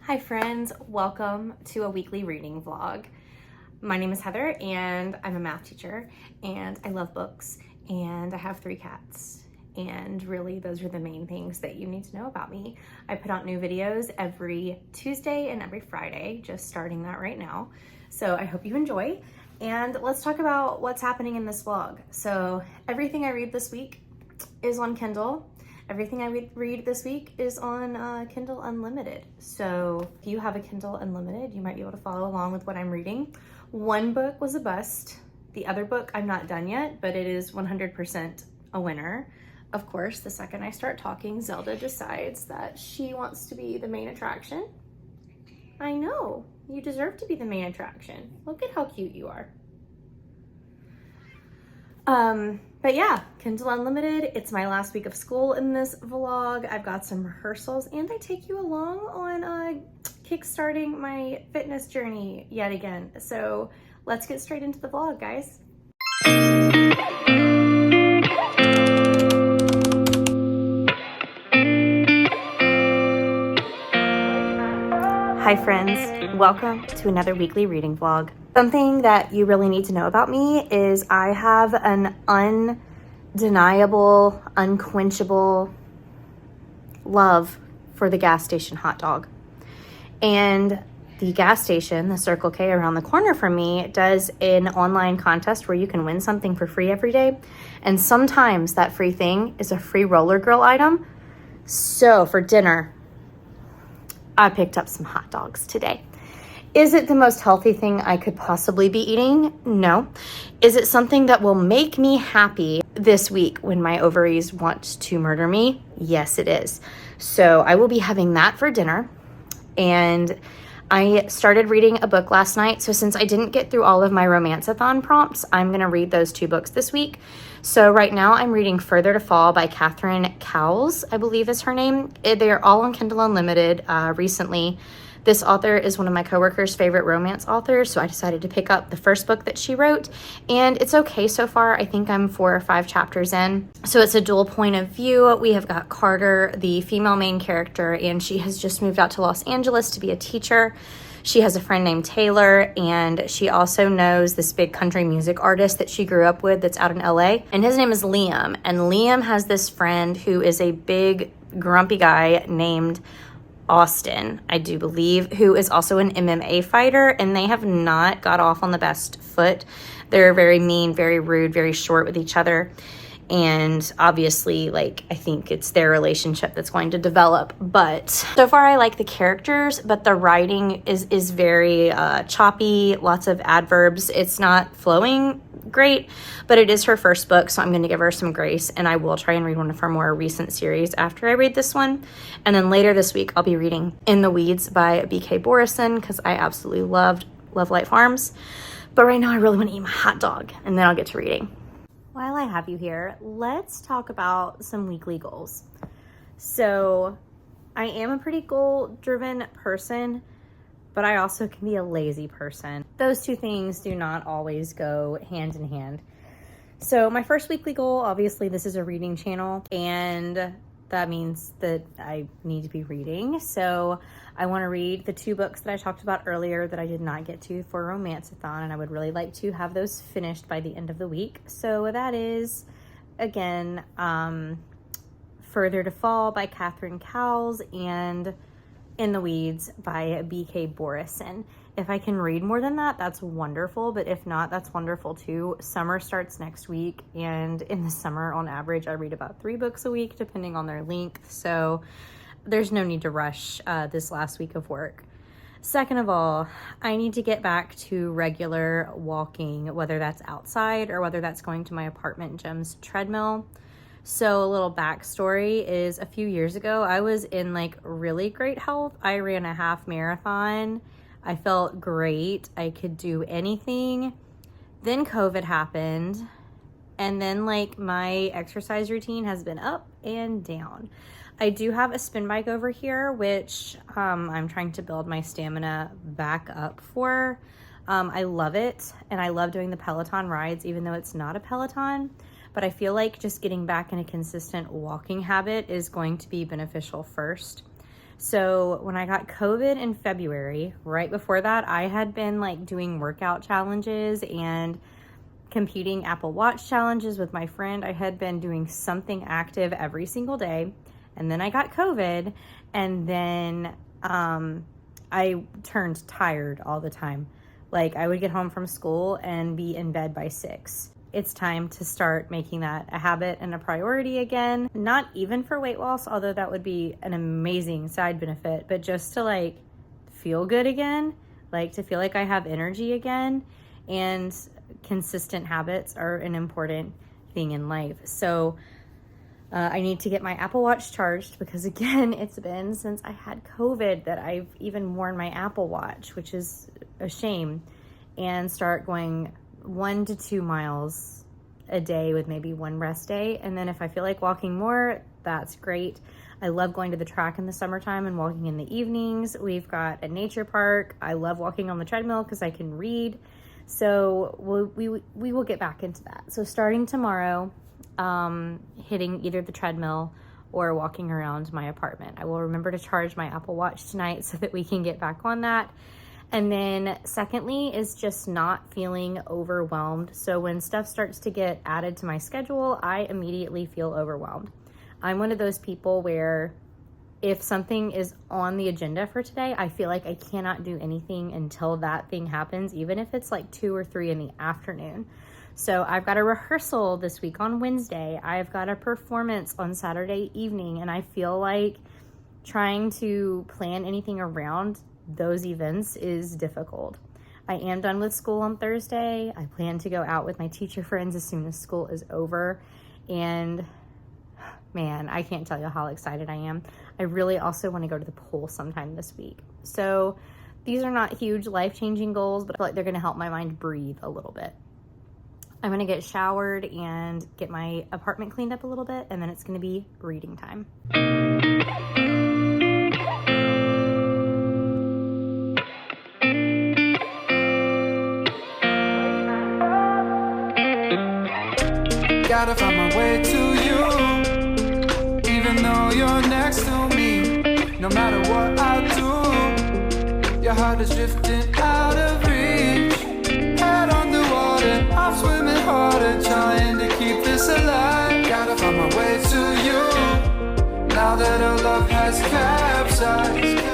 Hi friends, welcome to a weekly reading vlog. My name is Heather and I'm a math teacher and I love books and I have 3 cats. And really those are the main things that you need to know about me. I put out new videos every Tuesday and every Friday, just starting that right now. So I hope you enjoy and let's talk about what's happening in this vlog. So everything I read this week is on Kindle. Everything I read this week is on Kindle Unlimited. So if you have a Kindle Unlimited, you might be able to follow along with what I'm reading. One book was a bust. The other book I'm not done yet, but it is 100% a winner. Of course, the second I start talking, Zelda decides that she wants to be the main attraction. I know, you deserve to be the main attraction. Look at how cute you are. But yeah, Kindle Unlimited, it's my last week of school in this vlog. I've got some rehearsals and I take you along on kickstarting my fitness journey yet again. So let's get straight into the vlog, guys. Hi friends, welcome to another weekly reading vlog. Something that you really need to know about me is I have an undeniable, unquenchable love for the gas station hot dog. And the gas station, the Circle K around the corner from me, does an online contest where you can win something for free every day. And sometimes that free thing is a free roller grill item. So for dinner, I picked up some hot dogs today. Is it the most healthy thing I could possibly be eating? No. Is it something that will make me happy this week when my ovaries want to murder me? Yes, it is. So I will be having that for dinner. And I started reading a book last night. So since I didn't get through all of my Romance-a-thon prompts, I'm going to read those 2 books this week. So right now I'm reading Further to Fall by Catherine Cowles, I believe is her name. They are all on Kindle Unlimited recently. This author is one of my coworkers' favorite romance authors, so I decided to pick up the first book that she wrote, and it's okay so far. I think I'm 4 or 5 chapters in. So it's a dual point of view. We have got Carter, the female main character, and she has just moved out to Los Angeles to be a teacher. She has a friend named Taylor, and she also knows this big country music artist that she grew up with that's out in LA, and his name is Liam. And Liam has this friend who is a big grumpy guy named Austin, I do believe, who is also an MMA fighter, and they have not got off on the best foot. They're very mean, very rude, very short with each other. And obviously, I think it's their relationship that's going to develop. But so far, I like the characters, but the writing is very choppy, lots of adverbs. It's not flowing great, but it is her first book, so I'm going to give her some grace, and I will try and read one of her more recent series after I read this one. And then later this week, I'll be reading In the Weeds by B.K. Borison, because I absolutely love Light Farms. But right now, I really want to eat my hot dog, and then I'll get to reading. While I have you here, let's talk about some weekly goals. So I am a pretty goal-driven person, but I also can be a lazy person. Those 2 things do not always go hand in hand. So my first weekly goal, obviously this is a reading channel, and that means that I need to be reading. So I want to read the 2 books that I talked about earlier that I did not get to for Romance-a-thon, and I would really like to have those finished by the end of the week. So that is, again, Further to Fall by Catherine Cowles and In the Weeds by B.K. Borison. If I can read more than that, that's wonderful, but if not, that's wonderful too. Summer starts next week, and in the summer, on average, I read about 3 books a week, depending on their length, so there's no need to rush this last week of work. Second of all, I need to get back to regular walking, whether that's outside or whether that's going to my apartment gym's treadmill. So a little backstory is a few years ago, I was in really great health. I ran a half marathon. I felt great. I could do anything. Then COVID happened. And then my exercise routine has been up and down. I do have a spin bike over here, which I'm trying to build my stamina back up for. I love it. And I love doing the Peloton rides, even though it's not a Peloton. But I feel like just getting back in a consistent walking habit is going to be beneficial first. So when I got COVID in February, right before that, I had been like doing workout challenges and competing Apple Watch challenges with my friend. I had been doing something active every single day. And then I got COVID, and then I turned tired all the time. Like, I would get home from school and be in bed by 6. It's time to start making that a habit and a priority again. Not even for weight loss, although that would be an amazing side benefit, but just to like feel good again, like to feel like I have energy again. And consistent habits are an important thing in life. So I need to get my Apple Watch charged, because again, it's been since I had COVID that I've even worn my Apple Watch, which is a shame, and start going 1 to 2 miles a day with maybe one rest day. And then if I feel like walking more, that's great. I love going to the track in the summertime and walking in the evenings. We've got a nature park. I love walking on the treadmill because I can read. So we will get back into that. So starting tomorrow, hitting either the treadmill or walking around my apartment. I will remember to charge my Apple Watch tonight so that we can get back on that. And then secondly is just not feeling overwhelmed. So when stuff starts to get added to my schedule, I immediately feel overwhelmed. I'm one of those people where if something is on the agenda for today, I feel like I cannot do anything until that thing happens, even if it's like 2 or 3 in the afternoon. So I've got a rehearsal this week on Wednesday. I've got a performance on Saturday evening, and I feel like trying to plan anything around those events is difficult. I am done with school on Thursday. I plan to go out with my teacher friends as soon as school is over. And man, I can't tell you how excited I am. I really also want to go to the pool sometime this week. So these are not huge life-changing goals, but I feel like they're going to help my mind breathe a little bit. I'm going to get showered and get my apartment cleaned up a little bit, and then it's going to be reading time. Gotta find my way to you, even though you're next to me. No matter what I do, your heart is drifting out of reach. Head underwater, I'm swimming harder, trying to keep this alive. Gotta find my way to you, now that our love has capsized.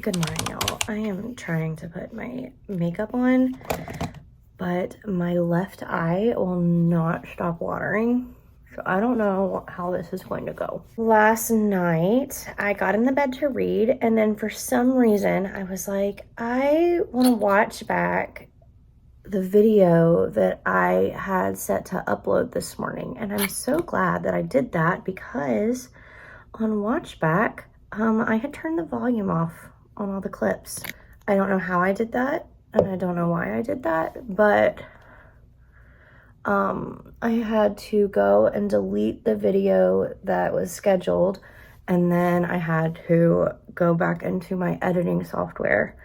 Good morning, y'all. I am trying to put my makeup on, but my left eye will not stop watering. So I don't know how this is going to go. Last night, I got in the bed to read, and then for some reason, I was like, I want to watch back the video that I had set to upload this morning. And I'm so glad that I did that, because on watch back, I had turned the volume off on all the clips. I don't know how I did that, and I don't know why I did that, but I had to go and delete the video that was scheduled, and then I had to go back into my editing software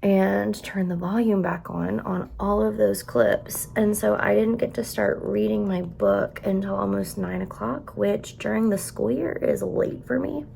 and turn the volume back on all of those clips. And so I didn't get to start reading my book until almost 9 o'clock, which during the school year is late for me.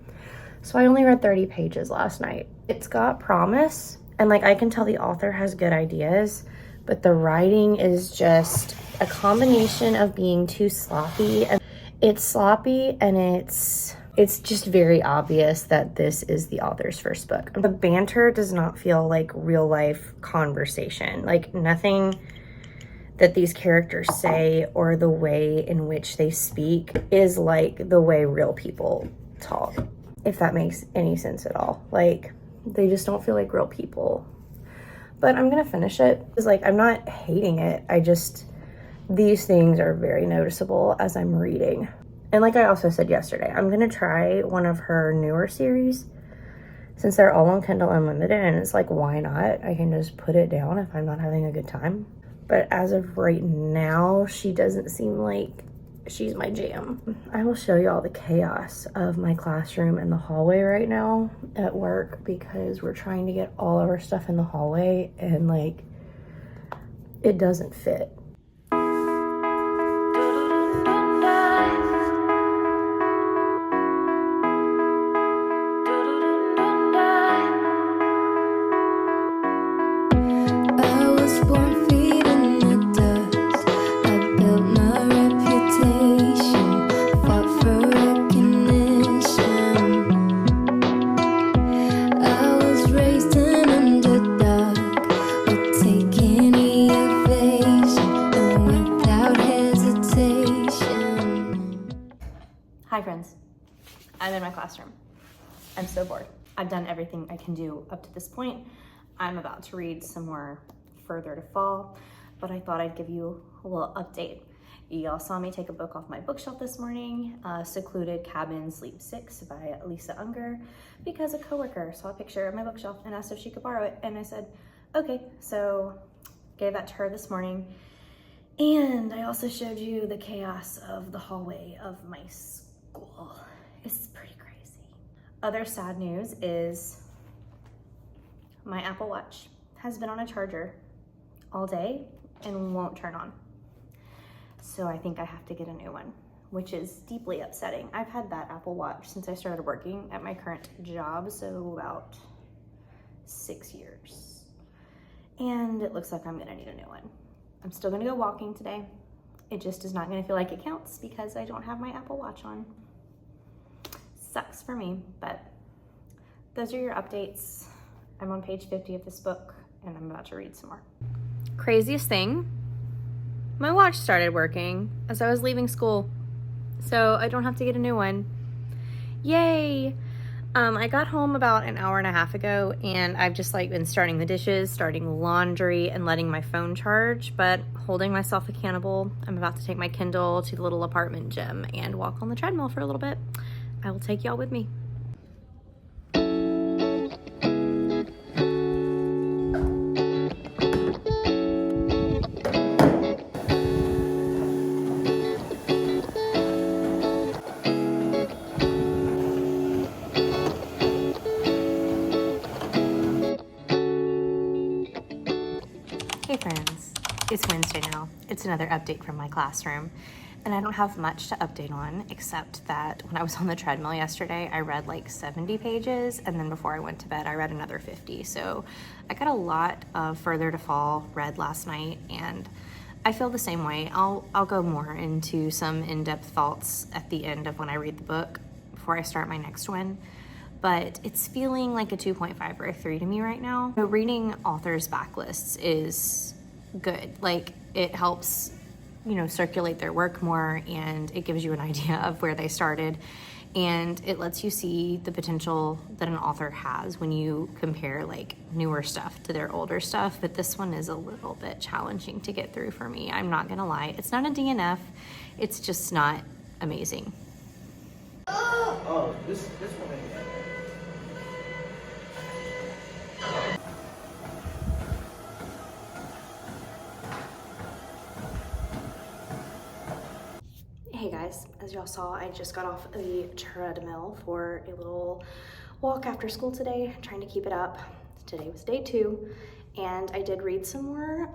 So I only read 30 pages last night. It's got promise, and like I can tell the author has good ideas, but the writing is just a combination of being too sloppy. And it's sloppy, and it's just very obvious that this is the author's first book. The banter does not feel like real life conversation. Like nothing that these characters say or the way in which they speak is like the way real people talk, if that makes any sense at all. Like, they just don't feel like real people. But I'm gonna finish it. It's like, I'm not hating it. These things are very noticeable as I'm reading. And like I also said yesterday, I'm gonna try one of her newer series, since they're all on Kindle Unlimited, and it's like, why not? I can just put it down if I'm not having a good time. But as of right now, she doesn't seem like She's my jam. I will show you all the chaos of my classroom and the hallway right now at work because we're trying to get all of our stuff in the hallway and like it doesn't fit. Hi friends, I'm in my classroom. I'm so bored. I've done everything I can do up to this point. I'm about to read some more further to fall, but I thought I'd give you a little update. Y'all saw me take a book off my bookshelf this morning, Secluded Cabin Sleep 6 by Lisa Unger, because a coworker saw a picture of my bookshelf and asked if she could borrow it, and I said, okay, so gave that to her this morning. And I also showed you the chaos of the hallway of my school. It's pretty crazy. Other sad news is my Apple Watch has been on a charger all day and won't turn on. So I think I have to get a new one, which is deeply upsetting. I've had that Apple Watch since I started working at my current job, so about 6 years. And it looks like I'm gonna need a new one. I'm still gonna go walking today. It just is not gonna feel like it counts because I don't have my Apple Watch on. Sucks for me, but those are your updates. I'm on page 50 of this book and I'm about to read some more. Craziest thing, my watch started working as I was leaving school, so I don't have to get a new one. Yay! I got home about an hour and a half ago and I've just like been starting the dishes, starting laundry, and letting my phone charge, but holding myself accountable. I'm about to take my Kindle to the little apartment gym and walk on the treadmill for a little bit. I will take y'all with me. Hey friends, it's Wednesday now. It's another update from my classroom, and I don't have much to update on except that when I was on the treadmill yesterday, I read like 70 pages, and then before I went to bed, I read another 50. So I got a lot of Further to Fall read last night, and I feel the same way. I'll go more into some in-depth thoughts at the end of when I read the book before I start my next one. But it's feeling like a 2.5 or a 3 to me right now. So reading authors' backlists is good. Like, it helps, circulate their work more, and it gives you an idea of where they started, and it lets you see the potential that an author has when you compare like newer stuff to their older stuff. But this one is a little bit challenging to get through for me. I'm not gonna lie. It's not a DNF. It's just not amazing. Oh, this one. Hey guys, as y'all saw, I just got off the treadmill for a little walk after school today, trying to keep it up. Today was day 2, and I did read some more.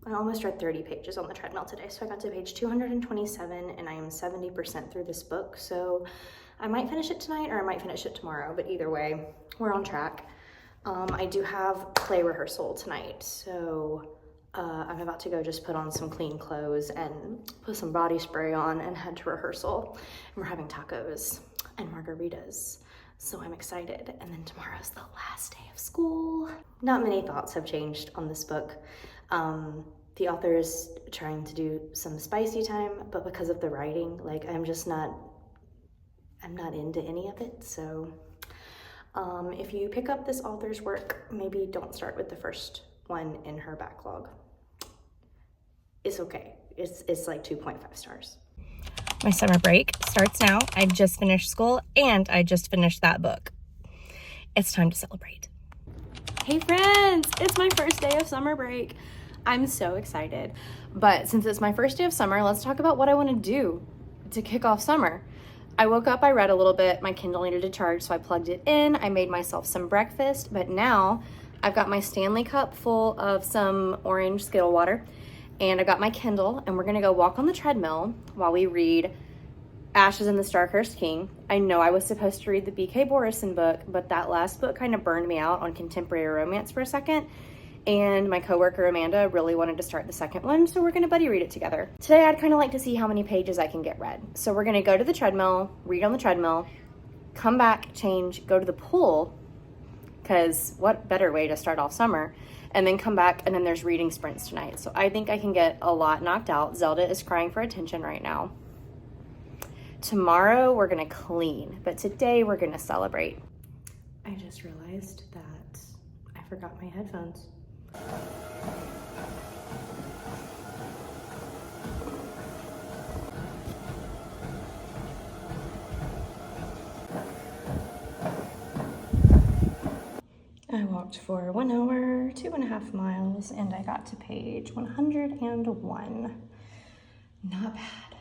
I almost read 30 pages on the treadmill today, so I got to page 227, and I am 70% through this book, so I might finish it tonight or I might finish it tomorrow, but either way, we're on track. I do have play rehearsal tonight, so I'm about to go just put on some clean clothes and put some body spray on and head to rehearsal. And we're having tacos and margaritas, so I'm excited. And then tomorrow's the last day of school. Not many thoughts have changed on this book. The author is trying to do some spicy time, but because of the writing, like I'm not into any of it. So if you pick up this author's work, maybe don't start with the first one in her backlog. It's okay. It's like 2.5 stars. My summer break starts now. I just finished school and I just finished that book. It's time to celebrate. Hey friends, it's my first day of summer break. I'm so excited. But since it's my first day of summer, let's talk about what I want to do to kick off summer. I woke up, I read a little bit, my Kindle needed to charge, so I plugged it in. I made myself some breakfast, but now I've got my Stanley cup full of some orange Skittle water, and I got my Kindle, and we're gonna go walk on the treadmill while we read Ashes in the Star-Cursed King. I know I was supposed to read the B.K. Borison book, but that last book kind of burned me out on contemporary romance for a second, and my coworker Amanda really wanted to start the second one, so we're gonna buddy read it together. Today I'd kind of like to see how many pages I can get read. So we're gonna go to the treadmill, read on the treadmill, come back, change, go to the pool, because what better way to start off summer, and then come back, and then there's reading sprints tonight. So I think I can get a lot knocked out. Zelda is crying for attention right now. Tomorrow we're gonna clean, but today we're gonna celebrate. I just realized that I forgot my headphones. I walked for 1 hour, 2.5 miles, and I got to page 101. Not bad.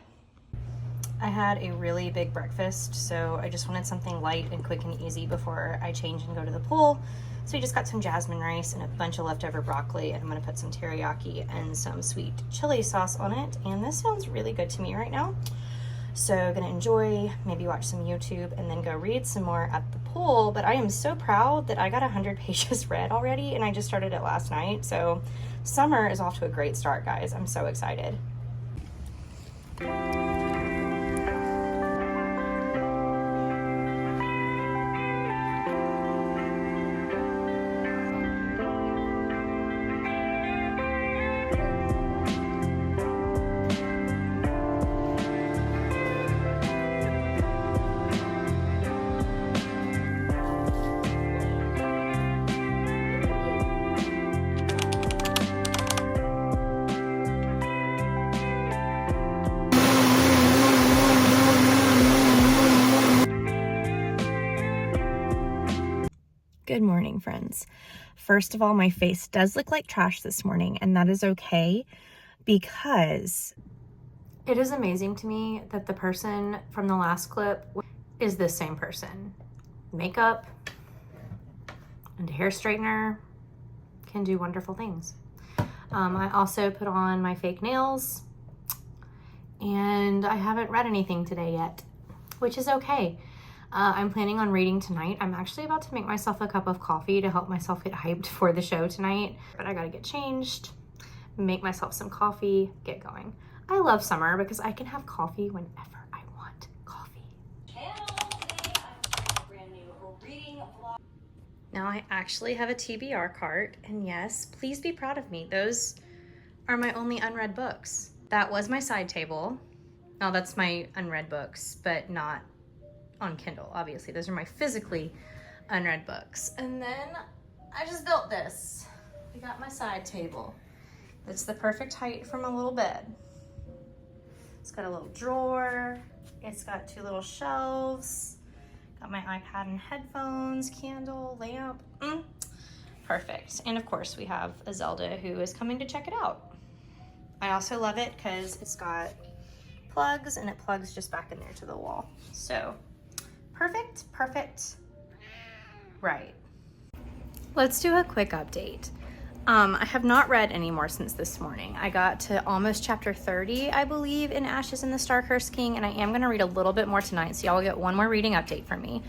I had a really big breakfast, so I just wanted something light and quick and easy before I change and go to the pool. So we just got some jasmine rice and a bunch of leftover broccoli, and I'm gonna put some teriyaki and some sweet chili sauce on it. And this sounds really good to me right now. So gonna enjoy, maybe watch some YouTube, and then go read some more at the pool. But I am so proud that I got 100 pages read already, and I just started it last night. So summer is off to a great start, guys. I'm so excited. Good morning, friends. First of all, my face does look like trash this morning, and that is okay, because it is amazing to me that the person from the last clip is the same person. Makeup and hair straightener can do wonderful things. I also put on my fake nails, and I haven't read anything today yet, which is okay. I'm planning on reading tonight. I'm actually about to make myself a cup of coffee to help myself get hyped for the show tonight, but I gotta get changed, make myself some coffee, get going. I love summer because I can have coffee whenever I want coffee. Now I actually have a TBR cart, and yes, please be proud of me. Those are my only unread books. That was my side table. Now that's my unread books, but not on Kindle, obviously. Those are my physically unread books. And then I just built this. We got my side table. It's the perfect height for my little bed. It's got a little drawer. It's got 2 little shelves. Got my iPad and headphones, candle, lamp. Perfect. And of course we have a Zelda who is coming to check it out. I also love it because it's got plugs, and it plugs just back in there to the wall. So perfect. Right. Let's do a quick update. I have not read any more since this morning. I got to almost chapter 30, I believe, in Ashes in the Star-Cursed King, and I am going to read a little bit more tonight, so y'all will get one more reading update from me.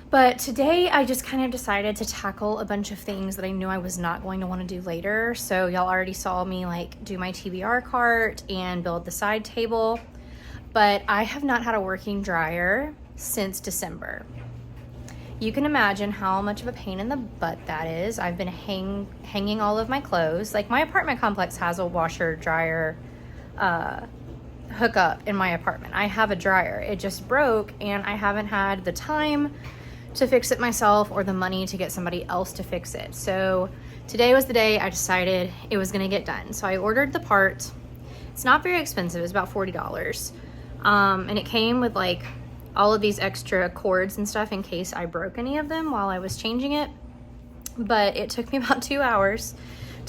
But today I just kind of decided to tackle a bunch of things that I knew I was not going to want to do later. So y'all already saw me like do my TBR cart and build the side table, but I have not had a working dryer since December. You can imagine how much of a pain in the butt that is. I've been hanging all of my clothes. Like, my apartment complex has a washer dryer hookup in my apartment. I have a dryer. It just broke, and I haven't had the time to fix it myself or the money to get somebody else to fix it. So today was the day I decided it was gonna get done. So I ordered the part. It's not very expensive. It's about $40. And it came with like all of these extra cords and stuff in case I broke any of them while I was changing it. But it took me about 2 hours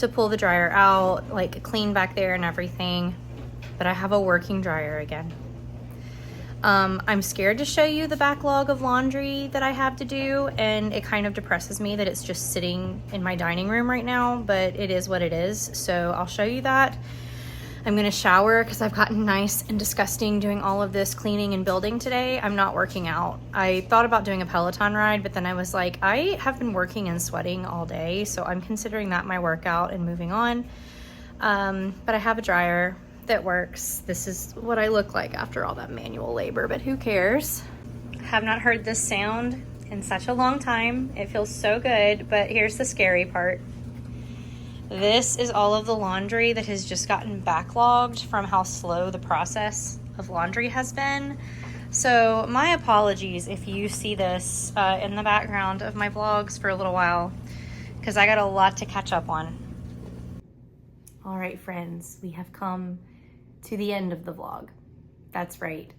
to pull the dryer out, like clean back there and everything. But I have a working dryer again. I'm scared to show you the backlog of laundry that I have to do, and it kind of depresses me that it's just sitting in my dining room right now, but it is what it is. So I'll show you that. I'm gonna shower because I've gotten nice and disgusting doing all of this cleaning and building today. I'm not working out. I thought about doing a Peloton ride, but then I was like, I have been working and sweating all day, so I'm considering that my workout and moving on. But I have a dryer that works. This is what I look like after all that manual labor, but who cares? I have not heard this sound in such a long time. It feels so good, but here's the scary part. This is all of the laundry that has just gotten backlogged from how slow the process of laundry has been. So my apologies if you see this in the background of my vlogs for a little while, because I got a lot to catch up on. All right, friends, we have come to the end of the vlog. That's right.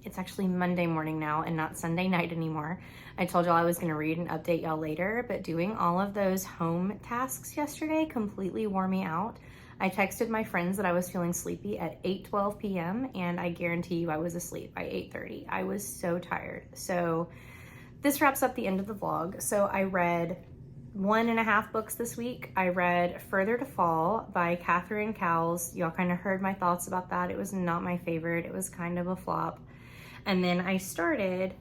It's actually Monday morning now and not Sunday night anymore. I told y'all I was gonna read and update y'all later, but doing all of those home tasks yesterday completely wore me out. I texted my friends that I was feeling sleepy at 8:12 p.m. and I guarantee you I was asleep by 8:30. I was so tired. So this wraps up the end of the vlog. So I read 1.5 books this week. I read Further to Fall by Catherine Cowles. Y'all kind of heard my thoughts about that. It was not my favorite. It was kind of a flop. And then I started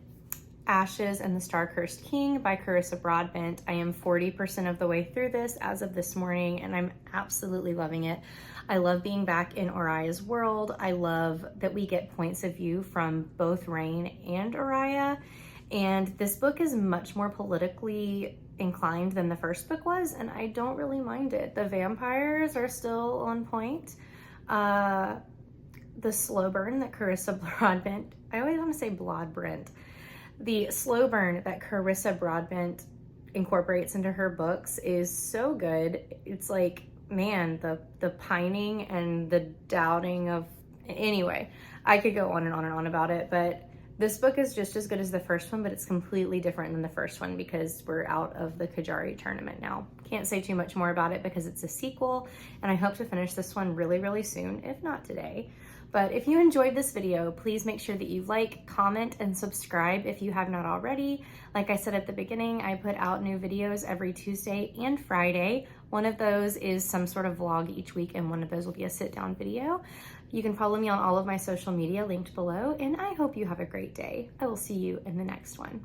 Ashes and the Star-Cursed King by Carissa Broadbent. I am 40% of the way through this as of this morning, and I'm absolutely loving it. I love being back in Oria's world. I love that we get points of view from both Rain and Oriah. And this book is much more politically inclined than the first book was, and I don't really mind it. The vampires are still on point. The slow burn that Carissa Broadbent, I always want to say Broadbent, the slow burn that Carissa Broadbent incorporates into her books is so good. It's like, man, the pining and the doubting of, anyway, I could go on and on and on about it, but this book is just as good as the first one, but it's completely different than the first one because we're out of the Kajari tournament now. Can't say too much more about it because it's a sequel, and I hope to finish this one really, really soon, if not today. But if you enjoyed this video, please make sure that you like, comment, and subscribe if you have not already. Like I said at the beginning, I put out new videos every Tuesday and Friday. One of those is some sort of vlog each week, and one of those will be a sit-down video. You can follow me on all of my social media linked below, and I hope you have a great day. I will see you in the next one.